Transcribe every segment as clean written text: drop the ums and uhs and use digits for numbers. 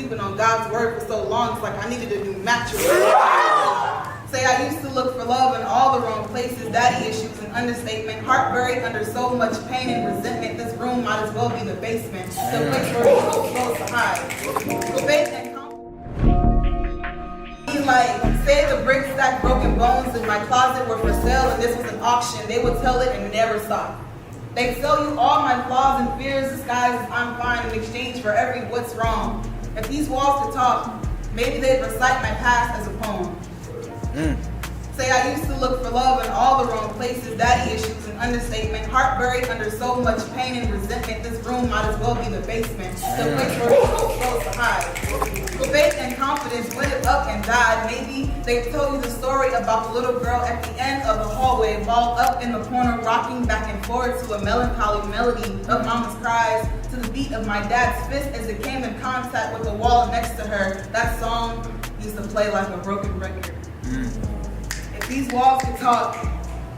sleeping on God's word for so long, it's like I needed a new mattress. Say I used to look for love in all the wrong places, daddy issues, an understatement, heart buried under so much pain and resentment, this room might as well be the basement, the place where we're supposed to hide. Faith and like, say the brick stacked broken bones in my closet were for sale and this was an auction, they would tell it and never stop. They'd sell you all my flaws and fears disguised as I'm fine in exchange for every what's wrong. If these walls could talk, maybe they'd recite my past as a poem. Say I used to look for love in all the wrong places, daddy issues, an understatement, heart buried under so much pain and resentment, this room might as well be the basement, the place where we're supposed to hide. Faith and confidence lit it up and died. Maybe they told you the story about the little girl at the end of the hallway, balled up in the corner, rocking back and forth to a melancholy melody of mama's cries, to the beat of my dad's fist as it came in contact with the wall next to her. That song used to play like a broken record. If these walls could talk,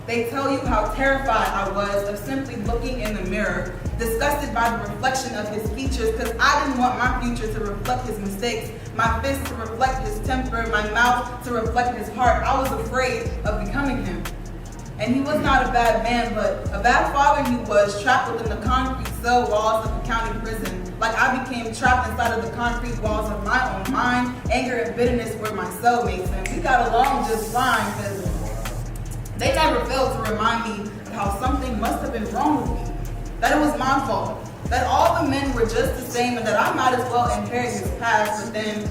they tell you how terrified I was of simply looking in the mirror, disgusted by the reflection of his features, because I didn't want my future to reflect his mistakes, my fist to reflect his temper, my mouth to reflect his heart. I was afraid of becoming him. And he was not a bad man, but a bad father he was, trapped within the concrete cell walls of the county prison. Like I became trapped inside of the concrete walls of my own mind. Anger and bitterness were my cellmates, and we got along just fine, because they never failed to remind me of how something must have been wrong with me, that it was my fault, that all the men were just the same, and that I might as well inherit his past. But then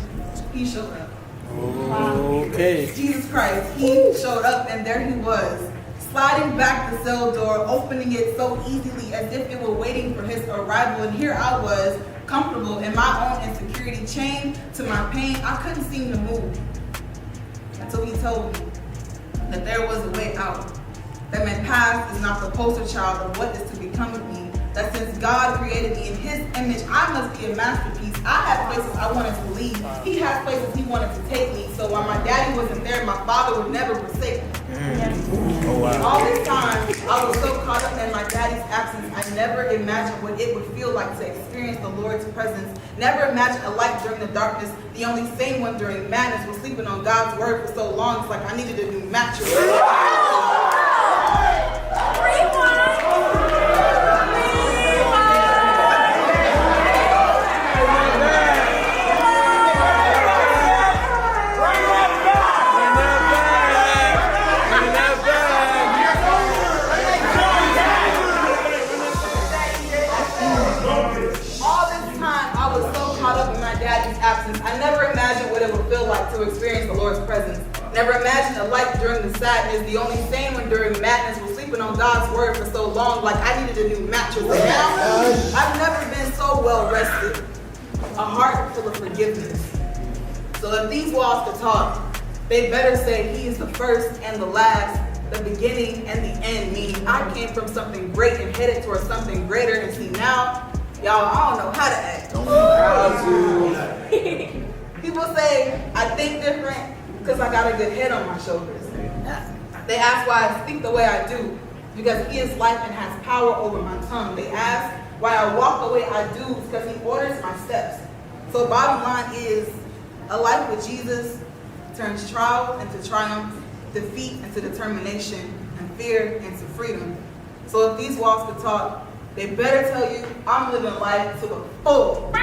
he showed up. Okay. Jesus Christ, he showed up, and there he was, sliding back the cell door, opening it so easily as if it were waiting for his arrival. And here I was, comfortable in my own insecurity, chained to my pain. I couldn't seem to move until he told me that there was a way out, that my past is not the poster child of what is to become of me, that since God created me in his image, I must be a masterpiece. I had places I wanted to leave. He had places he wanted to take me. So while my daddy wasn't there, my father would never forsake me. Oh, wow. All this time, I was so caught up in my daddy's absence, I never imagined what it would feel like to experience the Lord's presence. Never imagined a light during the darkness. The only sane one during madness was sleeping on God's word for so long, it's like I needed a new mattress. I never imagined what it would feel like to experience the Lord's presence. Never imagined a light during the sadness. The only sane one during madness was sleeping on God's word for so long, like I needed a new mattress. And now, I've never been so well rested. A heart full of forgiveness. So if these walls could talk, they better say he is the first and the last, the beginning and the end, meaning I came from something great and headed towards something greater. And see now, y'all, I don't know how to act. People say I think different because I got a good head on my shoulders. They ask why I speak the way I do, because he is life and has power over my tongue. They ask why I walk the way I do, because he orders my steps. So bottom line is, a life with Jesus turns trial into triumph, defeat into determination, and fear into freedom. So if these walls could talk, they better tell you I'm living life to the full.